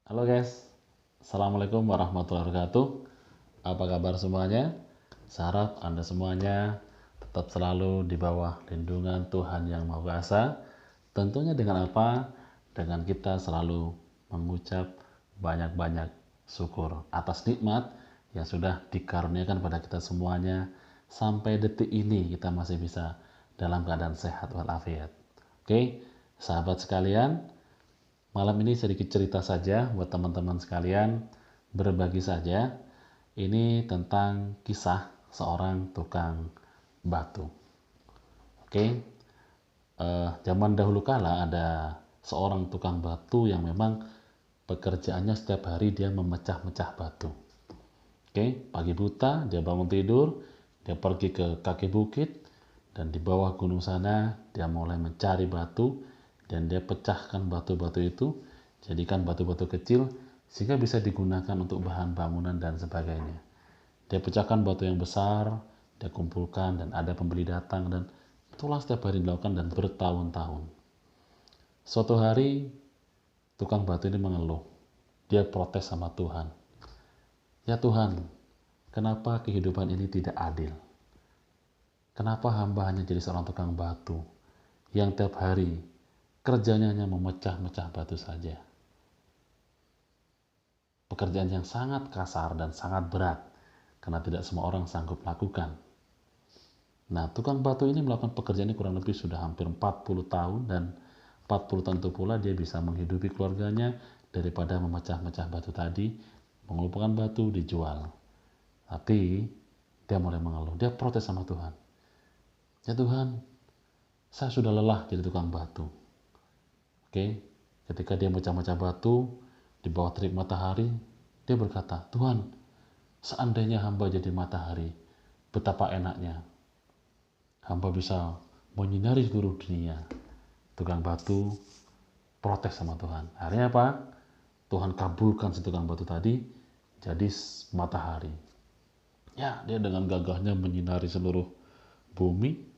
Halo guys, Assalamualaikum warahmatullahi wabarakatuh. Apa kabar semuanya? Saya harap Anda semuanya tetap selalu di bawah lindungan Tuhan Yang Maha Kuasa. Tentunya dengan apa? Dengan kita selalu mengucap banyak-banyak syukur atas nikmat yang sudah dikaruniakan pada kita semuanya. Sampai detik ini kita masih bisa dalam keadaan sehat walafiat. Oke, sahabat sekalian, malam ini sedikit cerita saja buat teman-teman sekalian, berbagi saja. Ini tentang kisah seorang tukang batu. Oke, zaman dahulu kala ada seorang tukang batu yang memang pekerjaannya setiap hari dia memecah-mecah batu. Oke, pagi buta dia bangun tidur, dia pergi ke kaki bukit, dan di bawah gunung sana dia mulai mencari batu, dan dia pecahkan batu-batu itu, jadikan batu-batu kecil sehingga bisa digunakan untuk bahan bangunan dan sebagainya. Dia pecahkan batu yang besar, dia kumpulkan, dan ada pembeli datang, dan itulah setiap hari dilakukan dan bertahun-tahun. Suatu hari tukang batu ini mengeluh, dia protes sama Tuhan. Ya Tuhan, kenapa kehidupan ini tidak adil? Kenapa hamba hanya jadi seorang tukang batu yang tiap hari kerjanya hanya memecah-mecah batu saja? Pekerjaan yang sangat kasar dan sangat berat karena tidak semua orang sanggup lakukan. Nah, tukang batu ini melakukan pekerjaan ini kurang lebih sudah hampir 40 tahun, dan 40 tahun itu pula dia bisa menghidupi keluarganya daripada memecah-mecah batu tadi, mengumpulkan batu dijual. Tapi dia mulai mengeluh, dia protes sama Tuhan. Ya Tuhan, saya sudah lelah jadi tukang batu. Oke, ketika dia mecah-mecah batu di bawah terik matahari, dia berkata, Tuhan, seandainya hamba jadi matahari, betapa enaknya. Hamba bisa menyinari seluruh dunia. Tukang batu protes sama Tuhan. Akhirnya apa? Tuhan kabulkan si tukang batu tadi jadi matahari. Ya, dia dengan gagahnya menyinari seluruh bumi,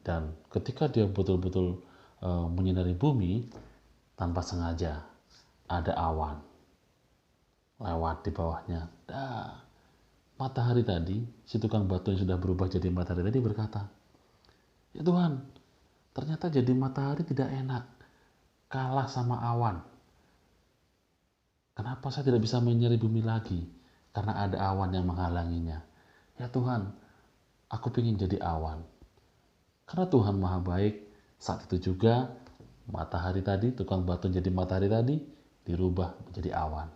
dan ketika dia betul-betul menyinari bumi, tanpa sengaja ada awan lewat di bawahnya. Matahari tadi, si tukang batu yang sudah berubah jadi matahari tadi berkata, ya Tuhan, ternyata jadi matahari tidak enak, kalah sama awan. Kenapa saya tidak bisa menyinari bumi lagi? Karena ada awan yang menghalanginya. Ya Tuhan, aku ingin jadi awan. Karena Tuhan Maha Baik, saat itu juga matahari tadi, tukang batu jadi matahari tadi, dirubah menjadi awan.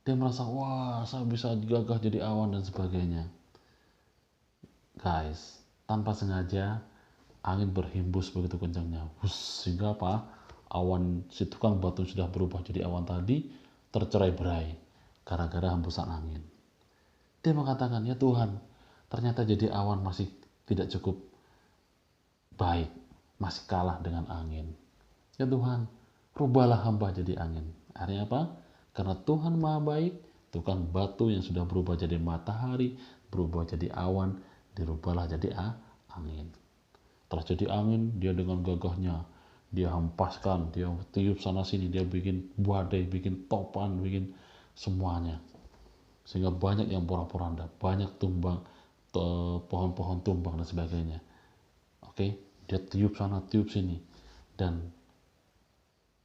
Dia merasa, wah saya bisa gagah jadi awan dan sebagainya. Guys, tanpa sengaja, angin berhembus begitu kencangnya. Sehingga apa? Awan si tukang batu sudah berubah jadi awan tadi, tercerai-berai gara-gara hembusan angin. Dia mengatakan, ya Tuhan, ternyata jadi awan masih tidak cukup baik, masih kalah dengan angin. Ya Tuhan, rubahlah hamba jadi angin. Akhirnya apa? Karena Tuhan Maha Baik, tukang batu yang sudah berubah jadi matahari, berubah jadi awan, dirubahlah jadi angin. Terjadi angin, dia dengan gagahnya, dia hempaskan, dia tiup sana sini, dia bikin badai, bikin topan, bikin semuanya. Sehingga banyak yang porak-poranda, banyak tumbang, pohon-pohon tumbang dan sebagainya. Oke, dia tiup sana, tiup sini. Dan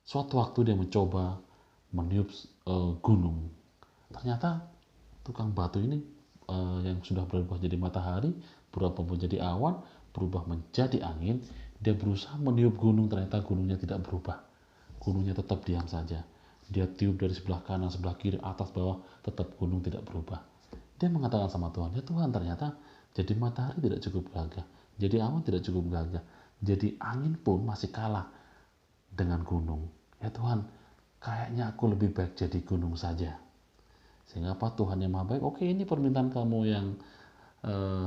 suatu waktu dia mencoba meniup gunung. Ternyata tukang batu ini yang sudah berubah jadi matahari, berubah menjadi awan, berubah menjadi angin, dia berusaha meniup gunung, ternyata gunungnya tidak berubah. Gunungnya tetap diam saja. Dia tiup dari sebelah kanan, sebelah kiri, atas, bawah, tetap gunung tidak berubah. Dia mengatakan sama Tuhan, ya Tuhan, ternyata jadi matahari tidak cukup gagah, jadi awan tidak cukup gagah, jadi angin pun masih kalah dengan gunung. Ya Tuhan, kayaknya aku lebih baik jadi gunung saja. Sehingga apa? Tuhan yang Maha Baik, oke, ini permintaan kamu yang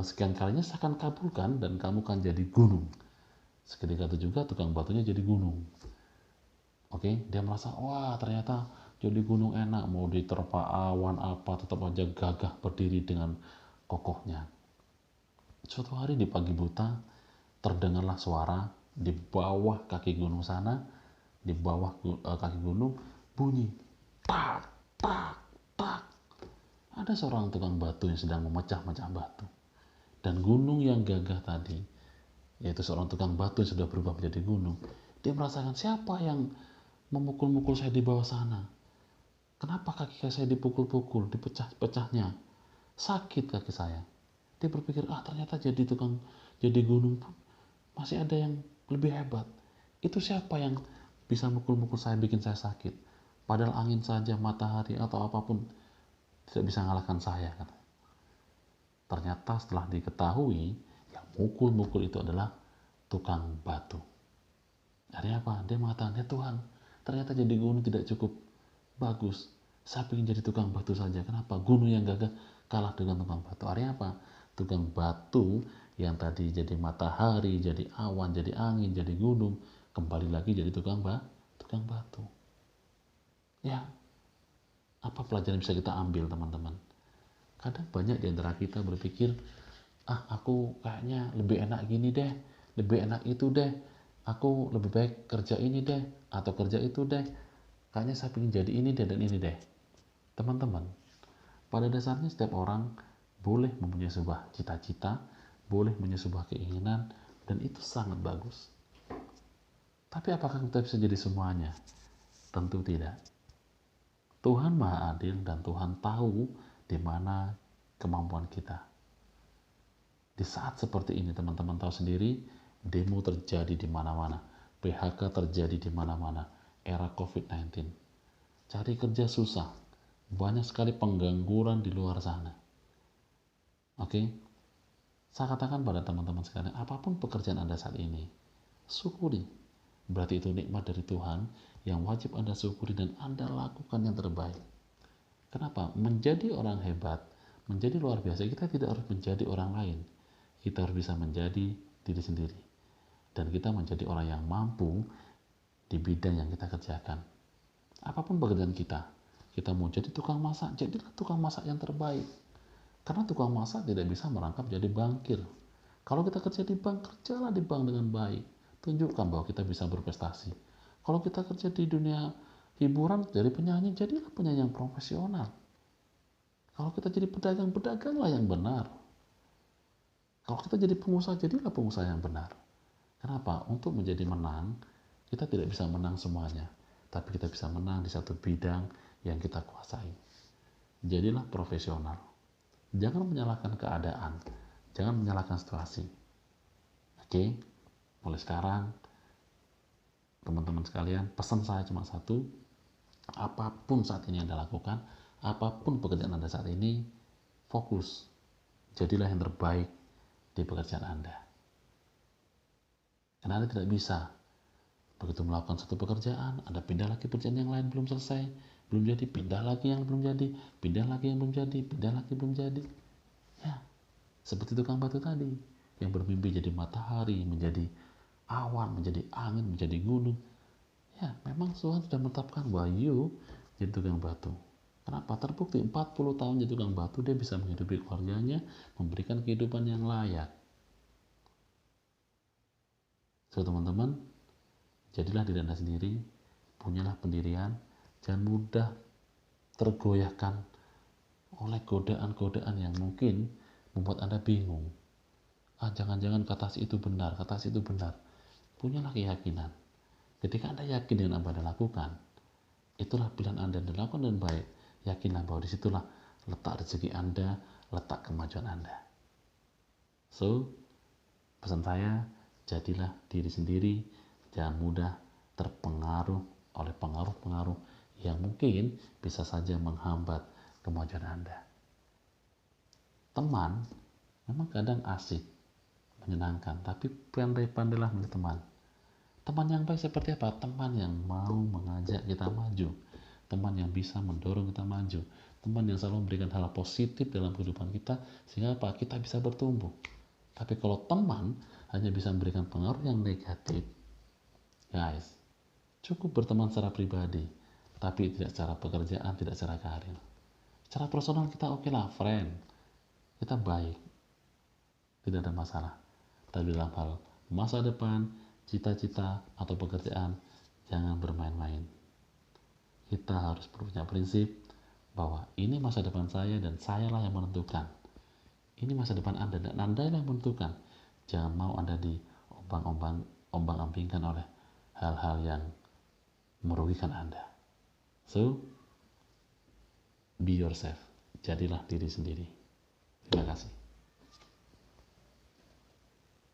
sekian kalinya saya akan kabulkan, dan kamu akan jadi gunung. Seketika itu juga tukang batunya jadi gunung. Oke, dia merasa, wah ternyata jadi gunung enak, mau diterpa awan apa tetap aja gagah berdiri dengan kokohnya. Suatu hari di pagi buta, terdengarlah suara di bawah kaki gunung sana, di bawah kaki gunung bunyi. tak, tak, tak. Ada seorang tukang batu yang sedang memecah-mecah batu. Dan gunung yang gagah tadi, yaitu seorang tukang batu yang sudah berubah menjadi gunung, dia merasakan siapa yang memukul-mukul saya di bawah sana. Kenapa kaki saya dipukul-pukul, dipecah-pecahnya? Sakit kaki saya. Dia berpikir, ternyata jadi gunung pun masih ada yang lebih hebat. Itu siapa yang bisa mukul-mukul saya, bikin saya sakit? Padahal angin saja, matahari, atau apapun tidak bisa mengalahkan saya. Ternyata setelah diketahui, yang mukul-mukul itu adalah tukang batu. Artinya apa? Dia mengatakan, ya Tuhan, ternyata jadi gunung tidak cukup bagus. Saya ingin jadi tukang batu saja. Kenapa? Gunung yang gagah kalah dengan tukang batu. Artinya apa? Tukang batu yang tadi jadi matahari, jadi awan, jadi angin, jadi gunung, kembali lagi jadi tukang batu. Ya, apa pelajaran yang bisa kita ambil, teman-teman? Kadang banyak di antara kita berpikir, aku kayaknya lebih enak gini deh, lebih enak itu deh, aku lebih baik kerja ini deh, atau kerja itu deh, kayaknya saya ingin jadi ini deh dan ini deh. Teman-teman, pada dasarnya setiap orang boleh mempunyai sebuah cita-cita, boleh mempunyai sebuah keinginan, dan itu sangat bagus. Tapi apakah kita bisa jadi semuanya? Tentu tidak. Tuhan Maha Adil dan Tuhan tahu di mana kemampuan kita. Di saat seperti ini, teman-teman tahu sendiri, demo terjadi di mana-mana, PHK terjadi di mana-mana, era COVID-19. Cari kerja susah, banyak sekali pengangguran di luar sana. Oke, saya katakan pada teman-teman sekalian, apapun pekerjaan Anda saat ini, syukuri. Berarti itu nikmat dari Tuhan yang wajib Anda syukuri dan Anda lakukan yang terbaik. Kenapa? Menjadi orang hebat, menjadi luar biasa, kita tidak harus menjadi orang lain. Kita harus bisa menjadi diri sendiri. Dan kita menjadi orang yang mampu di bidang yang kita kerjakan. Apapun pekerjaan kita mau jadi tukang masak, jadilah tukang masak yang terbaik. Karena tukang masak tidak bisa merangkap jadi bankir. Kalau kita kerja di bank, kerjalah di bank dengan baik. Tunjukkan bahwa kita bisa berprestasi. Kalau kita kerja di dunia hiburan, jadi penyanyi, jadilah penyanyi yang profesional. Kalau kita jadi pedagang, pedaganglah yang benar. Kalau kita jadi pengusaha, jadilah pengusaha yang benar. Kenapa? Untuk menjadi menang, kita tidak bisa menang semuanya. Tapi kita bisa menang di satu bidang yang kita kuasai. Jadilah profesional. Jangan menyalahkan keadaan, jangan menyalahkan situasi. Oke, mulai sekarang, teman-teman sekalian, pesan saya cuma satu, apapun saat ini Anda lakukan, apapun pekerjaan Anda saat ini, fokus. Jadilah yang terbaik di pekerjaan Anda. Karena Anda tidak bisa begitu melakukan satu pekerjaan, Anda pindah lagi pekerjaan yang lain belum selesai, belum jadi, pindah lagi yang belum jadi, pindah lagi yang belum jadi, pindah lagi belum jadi. Ya, seperti tukang batu tadi yang bermimpi jadi matahari, menjadi awan, menjadi angin, menjadi gunung. Ya, memang Tuhan sudah menetapkan bahwa you jadi tukang batu. Kenapa? Terbukti 40 tahun jadi tukang batu, dia bisa menghidupi keluarganya, memberikan kehidupan yang layak. So, teman-teman, jadilah diri Anda sendiri, punyalah pendirian, jangan mudah tergoyahkan oleh godaan-godaan yang mungkin membuat Anda bingung. Jangan-jangan kata si itu benar, kata si itu benar. Punyalah keyakinan. Ketika Anda yakin dengan apa yang Anda lakukan, itulah pilihan Anda yang dilakukan dengan baik. Yakinlah bahwa disitulah letak rezeki Anda, letak kemajuan Anda. So, pesan saya, jadilah diri sendiri, jangan mudah terpengaruh oleh pengaruh-pengaruh yang mungkin bisa saja menghambat kemajuan Anda. Teman memang kadang asik, menyenangkan, tapi pandai-pandailah menjadi teman. Teman yang baik seperti apa? Teman yang mau mengajak kita maju, teman yang bisa mendorong kita maju, teman yang selalu memberikan hal positif dalam kehidupan kita, sehingga apa? Kita bisa bertumbuh. Tapi kalau teman hanya bisa memberikan pengaruh yang negatif, guys, cukup berteman secara pribadi, tapi tidak secara pekerjaan, tidak secara karir. Secara personal kita oke lah, friend, kita baik, tidak ada masalah. Tapi dalam hal masa depan, cita-cita atau pekerjaan, jangan bermain-main. Kita harus punya prinsip bahwa ini masa depan saya dan sayalah yang menentukan. Ini masa depan Anda dan Anda yang menentukan. Jangan mau Anda diombang-ambingkan oleh hal-hal yang merugikan Anda. So, be yourself. Jadilah diri sendiri. Terima kasih.